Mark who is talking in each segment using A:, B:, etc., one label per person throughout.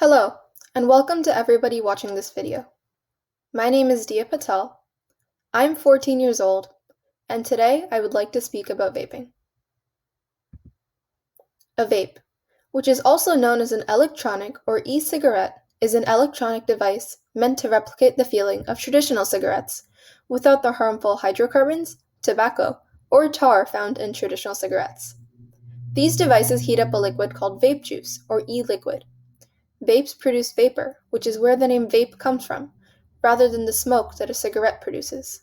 A: Hello, and welcome to everybody watching this video. My name is Diya Patel. I'm 14 years old, and today I would like to speak about vaping. A vape, which is also known as an electronic or e-cigarette, is an electronic device meant to replicate the feeling of traditional cigarettes without the harmful hydrocarbons, tobacco, or tar found in traditional cigarettes. These devices heat up a liquid called vape juice, or e-liquid. Vapes produce vapor, which is where the name vape comes from, rather than the smoke that a cigarette produces.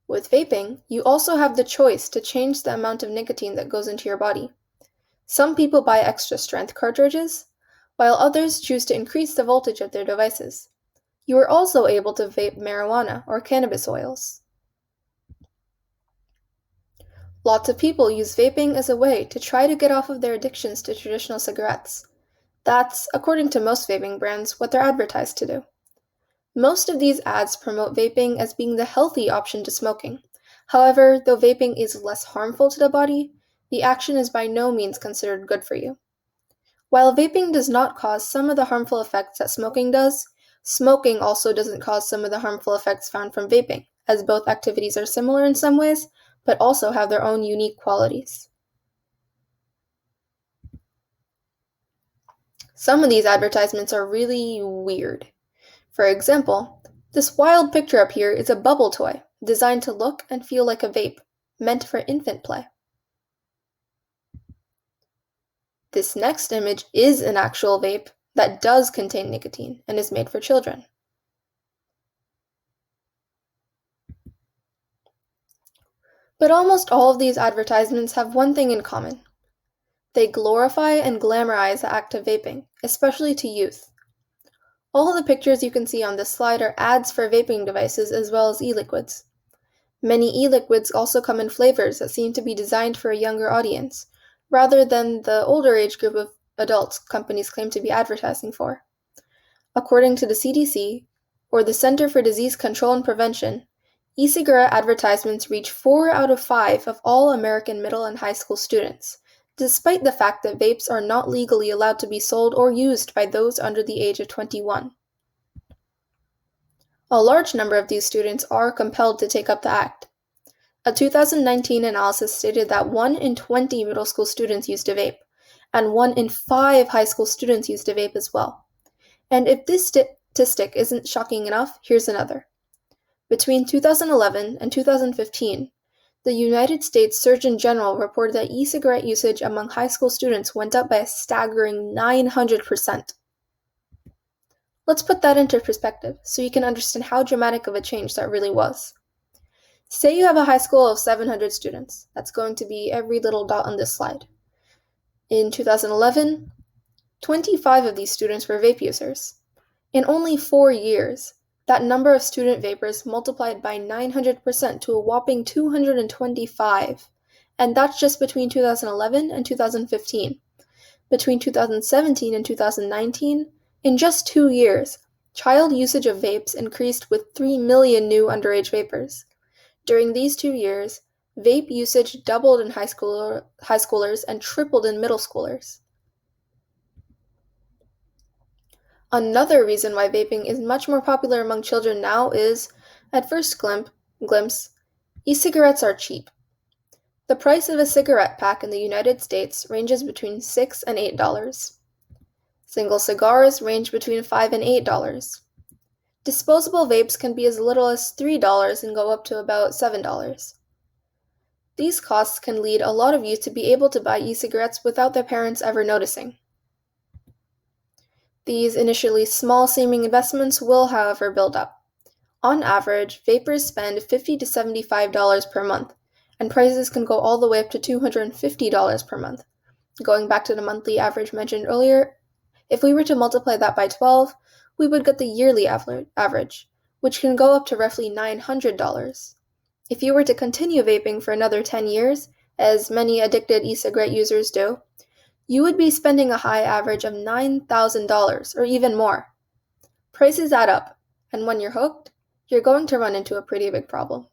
A: With vaping, you also have the choice to change the amount of nicotine that goes into your body. Some people buy extra strength cartridges, while others choose to increase the voltage of their devices. You are also able to vape marijuana or cannabis oils. Lots of people use vaping as a way to try to get off of their addictions to traditional cigarettes. That's, according to most vaping brands, what they're advertised to do. Most of these ads promote vaping as being the healthy option to smoking. However, though vaping is less harmful to the body, the action is by no means considered good for you. While vaping does not cause some of the harmful effects that smoking does, smoking also doesn't cause some of the harmful effects found from vaping, as both activities are similar in some ways, but also have their own unique qualities. Some of these advertisements are really weird. For example, this wild picture up here is a bubble toy designed to look and feel like a vape, meant for infant play. This next image is an actual vape that does contain nicotine and is made for children. But almost all of these advertisements have one thing in common. They glorify and glamorize the act of vaping, especially to youth. All the pictures you can see on this slide are ads for vaping devices as well as e-liquids. Many e-liquids also come in flavors that seem to be designed for a younger audience, rather than the older age group of adults companies claim to be advertising for. According to the CDC, or the Center for Disease Control and Prevention, e-cigarette advertisements reach 4 out of 5 of all American middle and high school students, despite the fact that vapes are not legally allowed to be sold or used by those under the age of 21. A large number of these students are compelled to take up the act. A 2019 analysis stated that 1 in 20 middle school students used a vape, and 1 in 5 high school students used a vape as well. And if this statistic isn't shocking enough, here's another. Between 2011 and 2015, the United States Surgeon General reported that e-cigarette usage among high school students went up by a staggering 900%. Let's put that into perspective so you can understand how dramatic of a change that really was. Say you have a high school of 700 students. That's going to be every little dot on this slide. In 2011, 25 of these students were vape users. In only 4 years, that number of student vapers multiplied by 900% to a whopping 225. And that's just between 2011 and 2015. Between 2017 and 2019, in just 2 years, child usage of vapes increased with 3 million new underage vapers. During these 2 years, vape usage doubled in high schoolers and tripled in middle schoolers. Another reason why vaping is much more popular among children now is, at first glimpse, e-cigarettes are cheap. The price of a cigarette pack in the United States ranges between $6 and $8. Single cigars range between $5 and $8. Disposable vapes can be as little as $3 and go up to about $7. These costs can lead a lot of youth to be able to buy e-cigarettes without their parents ever noticing. These initially small-seeming investments will, however, build up. On average, vapers spend $50 to $75 per month, and prices can go all the way up to $250 per month. Going back to the monthly average mentioned earlier, if we were to multiply that by 12, we would get the yearly average, which can go up to roughly $900. If you were to continue vaping for another 10 years, as many addicted e-cigarette users do, you would be spending a high average of $9,000 or even more. Prices add up, and when you're hooked, you're going to run into a pretty big problem.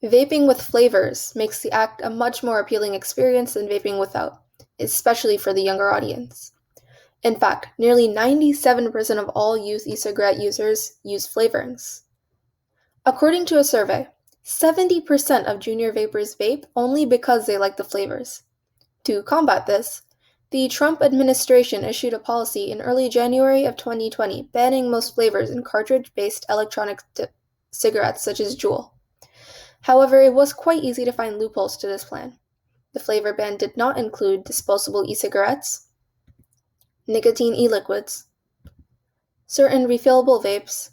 A: Vaping with flavors makes the act a much more appealing experience than vaping without, especially for the younger audience. In fact, nearly 97% of all youth e-cigarette users use flavorings. According to a survey, 70% of junior vapers vape only because they like the flavors. To combat this, the Trump administration issued a policy in early January of 2020 banning most flavors in cartridge-based electronic cigarettes such as Juul. However, it was quite easy to find loopholes to this plan. The flavor ban did not include disposable e-cigarettes, nicotine e-liquids, certain refillable vapes,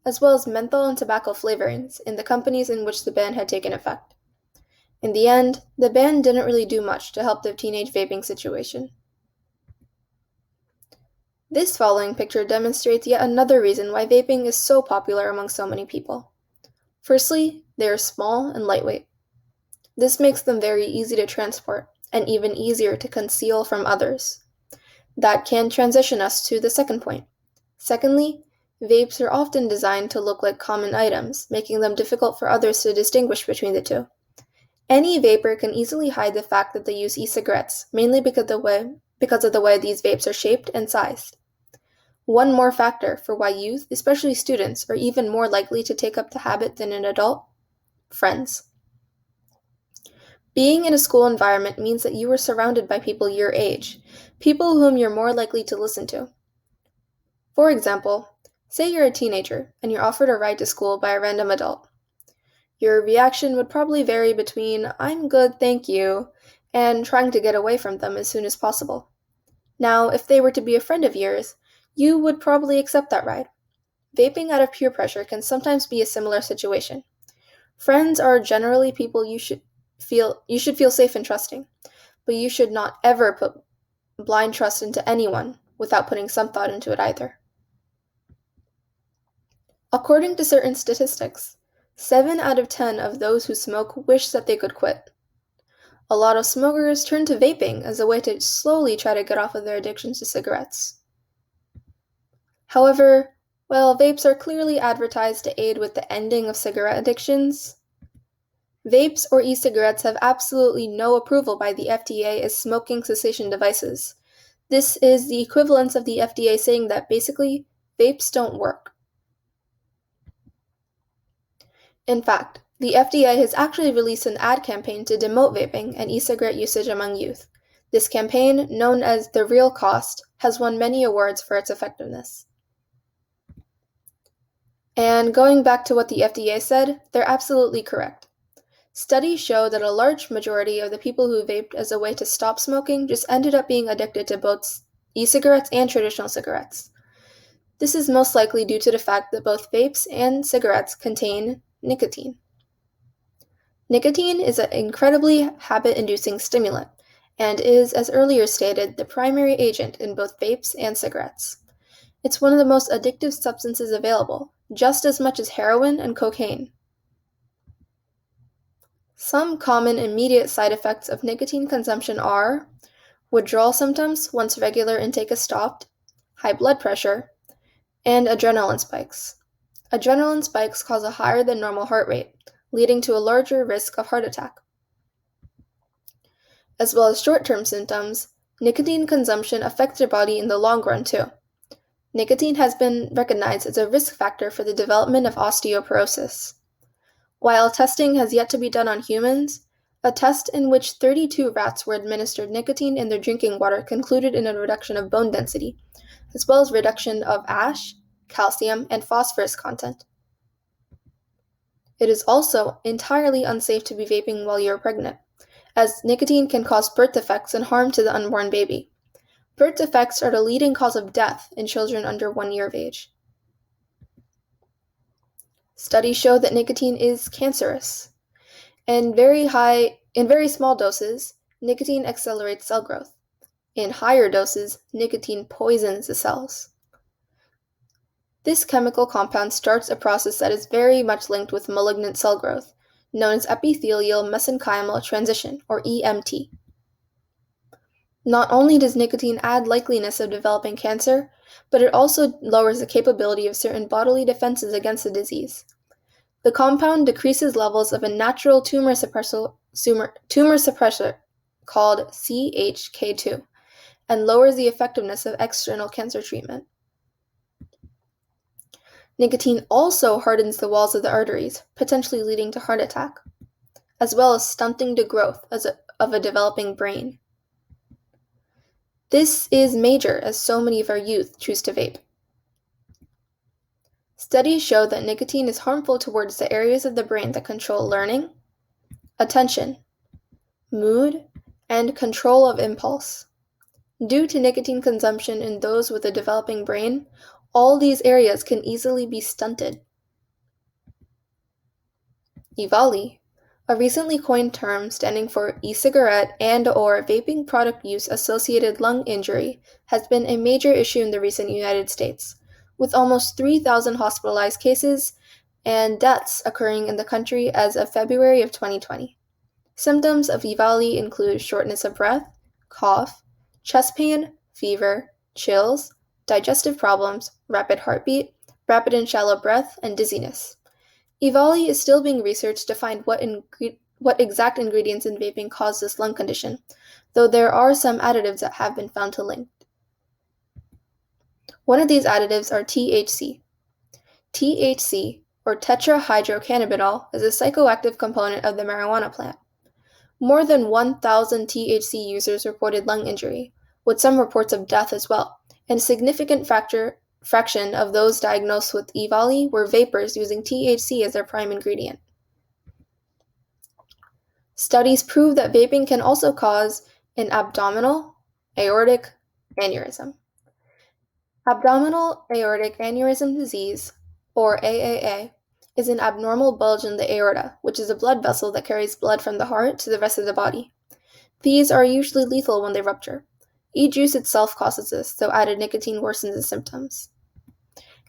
A: as well as menthol and tobacco flavorings in the companies in which the ban had taken effect. In the end, the ban didn't really do much to help the teenage vaping situation. This following picture demonstrates yet another reason why vaping is so popular among so many people. Firstly, they are small and lightweight. This makes them very easy to transport and even easier to conceal from others. That can transition us to the second point. Secondly, vapes are often designed to look like common items, making them difficult for others to distinguish between the two. Any vapor can easily hide the fact that they use e-cigarettes, mainly because of the way these vapes are shaped and sized. One more factor for why youth, especially students, are even more likely to take up the habit than an adult: friends. Being in a school environment means that you are surrounded by people your age, people whom you're more likely to listen to. For example, say you're a teenager and you're offered a ride to school by a random adult. Your reaction would probably vary between "I'm good, thank you," and trying to get away from them as soon as possible. Now, if they were to be a friend of yours, you would probably accept that ride. Vaping out of peer pressure can sometimes be a similar situation. Friends are generally people you should feel safe and trusting, but you should not ever put blind trust into anyone without putting some thought into it either. According to certain statistics, 7 out of 10 of those who smoke wish that they could quit. A lot of smokers turn to vaping as a way to slowly try to get off of their addictions to cigarettes. However, while vapes are clearly advertised to aid with the ending of cigarette addictions, vapes or e-cigarettes have absolutely no approval by the FDA as smoking cessation devices. This is the equivalence of the FDA saying that basically, vapes don't work. In fact, the FDA has actually released an ad campaign to demote vaping and e-cigarette usage among youth. This campaign, known as The Real Cost, has won many awards for its effectiveness. And going back to what the FDA said, they're absolutely correct. Studies show that a large majority of the people who vaped as a way to stop smoking just ended up being addicted to both e-cigarettes and traditional cigarettes. This is most likely due to the fact that both vapes and cigarettes contain nicotine. Nicotine is an incredibly habit-inducing stimulant and is, as earlier stated, the primary agent in both vapes and cigarettes. It's one of the most addictive substances available, just as much as heroin and cocaine. Some common immediate side effects of nicotine consumption are withdrawal symptoms once regular intake is stopped, high blood pressure, and adrenaline spikes. Adrenaline spikes cause a higher than normal heart rate, leading to a larger risk of heart attack. As well as short-term symptoms, nicotine consumption affects your body in the long run too. Nicotine has been recognized as a risk factor for the development of osteoporosis. While testing has yet to be done on humans, a test in which 32 rats were administered nicotine in their drinking water concluded in a reduction of bone density, as well as reduction of ash, calcium, and phosphorus content. It is also entirely unsafe to be vaping while you are pregnant, as nicotine can cause birth defects and harm to the unborn baby. Birth defects are the leading cause of death in children under 1 year of age. Studies show that nicotine is cancerous. In very small doses, nicotine accelerates cell growth. In higher doses, nicotine poisons the cells. This chemical compound starts a process that is very much linked with malignant cell growth, known as epithelial mesenchymal transition, or EMT. Not only does nicotine add likeliness of developing cancer, but it also lowers the capability of certain bodily defenses against the disease. The compound decreases levels of a natural tumor suppressor called CHK2 and lowers the effectiveness of external cancer treatment. Nicotine also hardens the walls of the arteries, potentially leading to heart attack, as well as stunting the growth of a developing brain. This is major as so many of our youth choose to vape. Studies show that nicotine is harmful towards the areas of the brain that control learning, attention, mood, and control of impulse. Due to nicotine consumption in those with a developing brain, all these areas can easily be stunted. Evali, a recently coined term standing for e-cigarette and/or vaping product use associated lung injury, has been a major issue in the recent United States, with almost 3,000 hospitalized cases and deaths occurring in the country as of February of 2020. Symptoms of Evali include shortness of breath, cough, chest pain, fever, chills, digestive problems, rapid heartbeat, rapid and shallow breath, and dizziness. Evali is still being researched to find what exact ingredients in vaping cause this lung condition, though there are some additives that have been found to link. One of these additives are THC. THC, or tetrahydrocannabinol, is a psychoactive component of the marijuana plant. More than 1,000 THC users reported lung injury, with some reports of death as well, and a significant fraction of those diagnosed with Evali were vapers using THC as their prime ingredient. Studies prove that vaping can also cause an abdominal aortic aneurysm. Abdominal aortic aneurysm disease, or AAA, is an abnormal bulge in the aorta, which is a blood vessel that carries blood from the heart to the rest of the body. These are usually lethal when they rupture. E-juice itself causes this, though added nicotine worsens the symptoms.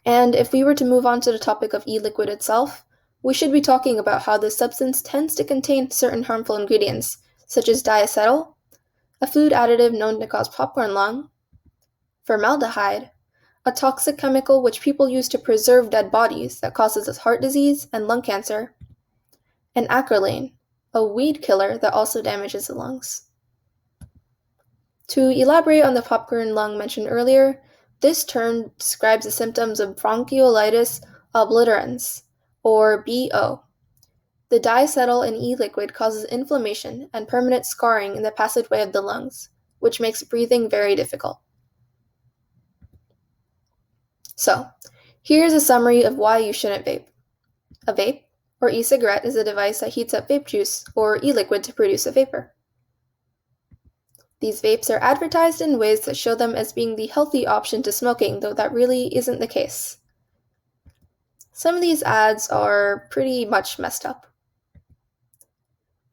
A: And if we were to move on to the topic of e-liquid itself, we should be talking about how this substance tends to contain certain harmful ingredients, such as diacetyl, a food additive known to cause popcorn lung, formaldehyde, a toxic chemical which people use to preserve dead bodies that causes us heart disease and lung cancer, and acrylane, a weed killer that also damages the lungs. To elaborate on the popcorn lung mentioned earlier, this term describes the symptoms of bronchiolitis obliterans, or BO. The diacetyl in e-liquid causes inflammation and permanent scarring in the passageway of the lungs, which makes breathing very difficult. So, here's a summary of why you shouldn't vape. A vape, or e-cigarette, is a device that heats up vape juice, or e-liquid, to produce a vapor. These vapes are advertised in ways that show them as being the healthy option to smoking, though that really isn't the case. Some of these ads are pretty much messed up.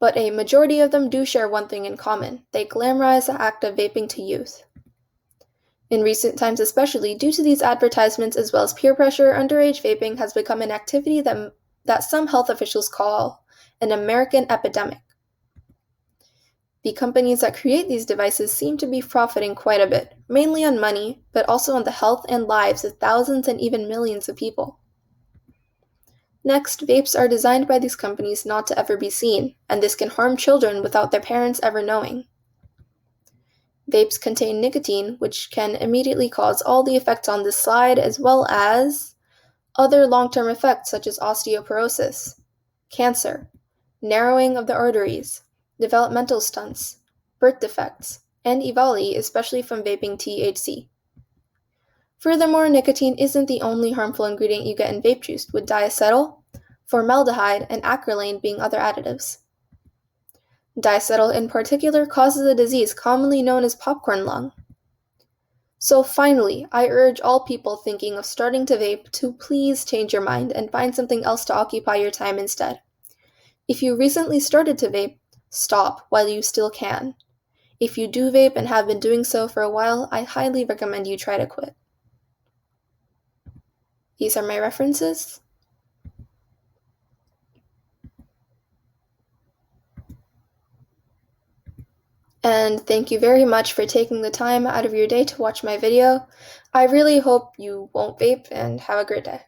A: But a majority of them do share one thing in common: they glamorize the act of vaping to youth. In recent times especially, due to these advertisements as well as peer pressure, underage vaping has become an activity that some health officials call an American epidemic. The companies that create these devices seem to be profiting quite a bit, mainly on money, but also on the health and lives of thousands and even millions of people. Next, vapes are designed by these companies not to ever be seen, and this can harm children without their parents ever knowing. Vapes contain nicotine, which can immediately cause all the effects on this slide, as well as other long-term effects such as osteoporosis, cancer, narrowing of the arteries, developmental stunts, birth defects, and Evali, especially from vaping THC. Furthermore, nicotine isn't the only harmful ingredient you get in vape juice, with diacetyl, formaldehyde, and acrylane being other additives. Diacetyl in particular causes a disease commonly known as popcorn lung. So finally, I urge all people thinking of starting to vape to please change your mind and find something else to occupy your time instead. If you recently started to vape, stop while you still can. If you do vape and have been doing so for a while, I highly recommend you try to quit. These are my references. And thank you very much for taking the time out of your day to watch my video. I really hope you won't vape, and have a great day.